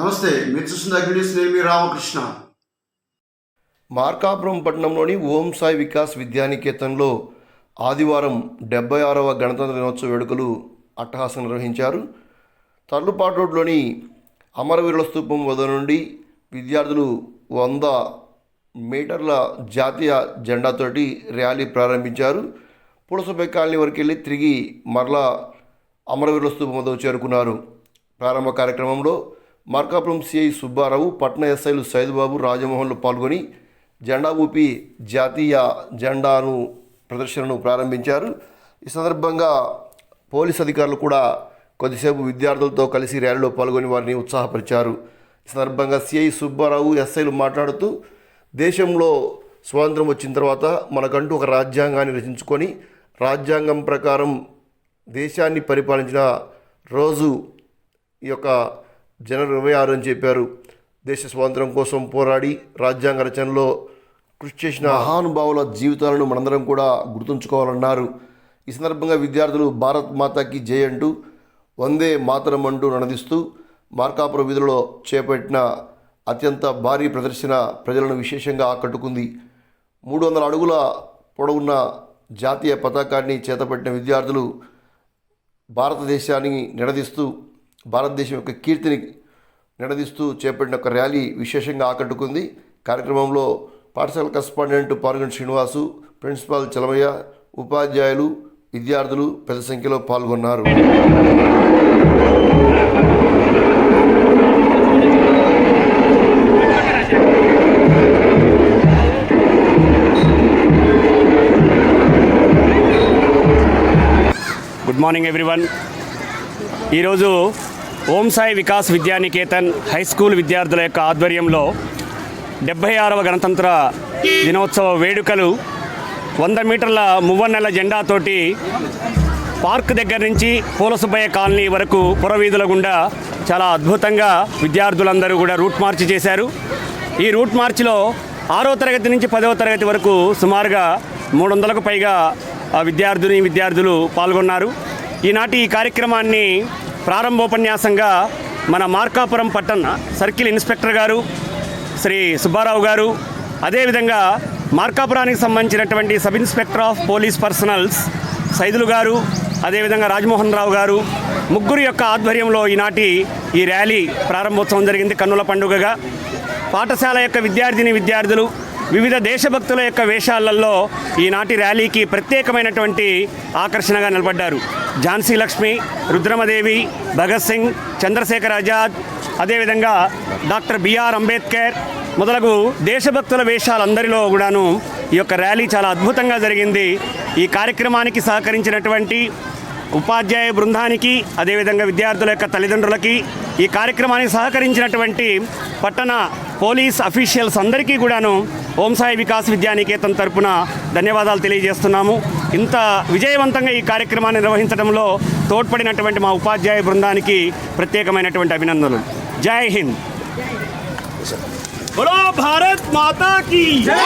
నమస్తే, మీరు చూస్తున్న అగ్నిస్ నేమి రామకృష్ణ. మార్కాపురం పట్టణంలోని ఓం సాయి వికాస్ విద్యానికేతన్లో ఆదివారం 76వ గణతంత్ర దినోత్సవ వేడుకలు అట్టహాసం నిర్వహించారు. తర్లుపాటు రోడ్లోని అమరవీరుల స్తూపం వద్ద నుండి విద్యార్థులు 100 మీటర్ల జాతీయ జెండాతోటి ర్యాలీ ప్రారంభించారు. పులసపై కాలనీ వరకు వెళ్ళి తిరిగి మరలా అమరవీరుల స్తూపం వద్దకు చేరుకున్నారు. ప్రారంభ కార్యక్రమంలో మార్కాపురం సిఐ సుబ్బారావు, పట్న ఎస్ఐలు సైదుబాబు, రాజమోహన్లు పాల్గొని జెండా ఊపి జాతీయ జెండాను ప్రదర్శనను ప్రారంభించారు. ఈ సందర్భంగా పోలీస్ అధికారులు కూడా కొద్దిసేపు విద్యార్థులతో కలిసి ర్యాలీలో పాల్గొని వారిని ఉత్సాహపరిచారు. ఈ సందర్భంగా సిఐ సుబ్బారావు, ఎస్ఐలు మాట్లాడుతూ, దేశంలో స్వాతంత్రం వచ్చిన తర్వాత మనకంటూ ఒక రాజ్యాంగాన్ని రచించుకొని రాజ్యాంగం ప్రకారం దేశాన్ని పరిపాలించిన రోజు ఈ యొక్క జనవరి 26 అని చెప్పారు. దేశ స్వాతంత్రం కోసం పోరాడి రాజ్యాంగ రచనలో కృషి చేసిన మహానుభావుల జీవితాలను మనందరం కూడా గుర్తుంచుకోవాలన్నారు. ఈ సందర్భంగా విద్యార్థులు భారత్ మాతాకి జై అంటూ వందే మాతరం అంటూ నడదిస్తూ మార్కాపురం వీధులలో చేపట్టిన అత్యంత భారీ ప్రదర్శన ప్రజలను విశేషంగా ఆకట్టుకుంది. 300 అడుగుల పొడవున్న జాతీయ పతాకాన్ని చేతపట్టిన విద్యార్థులు భారతదేశాన్ని నినదిస్తూ, భారతదేశం యొక్క కీర్తిని నినదిస్తూ చేపట్టిన ఒక ర్యాలీ విశేషంగా ఆకట్టుకుంది. కార్యక్రమంలో పాఠశాల కరస్పాండెంట్ పాల్గొని శ్రీనివాసు, ప్రిన్సిపాల్ చలమయ్య, ఉపాధ్యాయులు, విద్యార్థులు పెద్ద సంఖ్యలో పాల్గొన్నారు. Good morning everyone. ఈరోజు ఓం సాయి వికాస్ విద్యానికేతన్ హై స్కూల్ విద్యార్థుల యొక్క ఆధ్వర్యంలో 76వ గణతంత్ర దినోత్సవ వేడుకలు 100 మీటర్ల మువ్వన్నెల జెండాతోటి పార్క్ దగ్గర నుంచి పూలసుబ్బయ్య కాలనీ వరకు పురవీధుల గుండా చాలా అద్భుతంగా విద్యార్థులందరూ కూడా రూట్ మార్చ్ చేశారు. ఈ రూట్ మార్చ్లో 6వ తరగతి నుంచి 10వ తరగతి వరకు సుమారుగా 300కు పైగా విద్యార్థులు పాల్గొన్నారు. ఈనాటి ఈ కార్యక్రమాన్ని ప్రారంభోపన్యాసంగా మన మార్కాపురం పట్టణ సర్కిల్ ఇన్స్పెక్టర్ గారు శ్రీ సుబ్బారావు గారు, అదేవిధంగా మార్కాపురానికి సంబంధించినటువంటి sub inspector of police personals Saidulu గారు, అదేవిధంగా రాజమోహన్ రావు గారు, ముగ్గురు యొక్క ఆధ్వర్యంలో ఈనాటి ఈ ర్యాలీ ప్రారంభోత్సవం జరిగింది. కన్నుల పండుగగా పాఠశాల యొక్క విద్యార్థులు వివిధ దేశభక్తుల యొక్క వేషాలలో ఈనాటి ర్యాలీకి ప్రత్యేకమైనటువంటి ఆకర్షణగా నిలబడ్డారు. ఝాన్సీ లక్ష్మి, రుద్రమదేవి, భగత్ సింగ్, చంద్రశేఖర్ ఆజాద్, అదేవిధంగా డాక్టర్ బిఆర్ అంబేద్కర్ మొదలగు దేశభక్తుల వేషాలందరిలో కూడాను ఈ యొక్క ర్యాలీ చాలా అద్భుతంగా జరిగింది. ఈ కార్యక్రమానికి సహకరించినటువంటి ఉపాధ్యాయ బృందానికి, అదేవిధంగా విద్యార్థుల యొక్క తల్లిదండ్రులకి, ఈ కార్యక్రమానికి సహకరించినటువంటి పట్టణ పోలీస్ అఫీషియల్స్ అందరికీ కూడాను ఓం సాయి వికాస్ విద్యానికేతన్ తరపున ధన్యవాదాలు తెలియజేస్తున్నాము. ఇంత విజయవంతంగా ఈ కార్యక్రమాన్ని నిర్వహించడంలో తోడ్పడినటువంటి మా ఉపాధ్యాయ బృందానికి ప్రత్యేకమైనటువంటి అభినందనలు. జై హింద్. బోలో భారత్ మాతా కీ జై.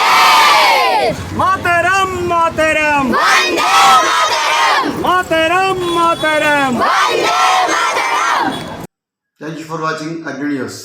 మాతరం మాతరం మాతరం మాతరం. థ్యాంక్ యూ ఫర్ వాచింగ్ అగ్ని న్యూస్.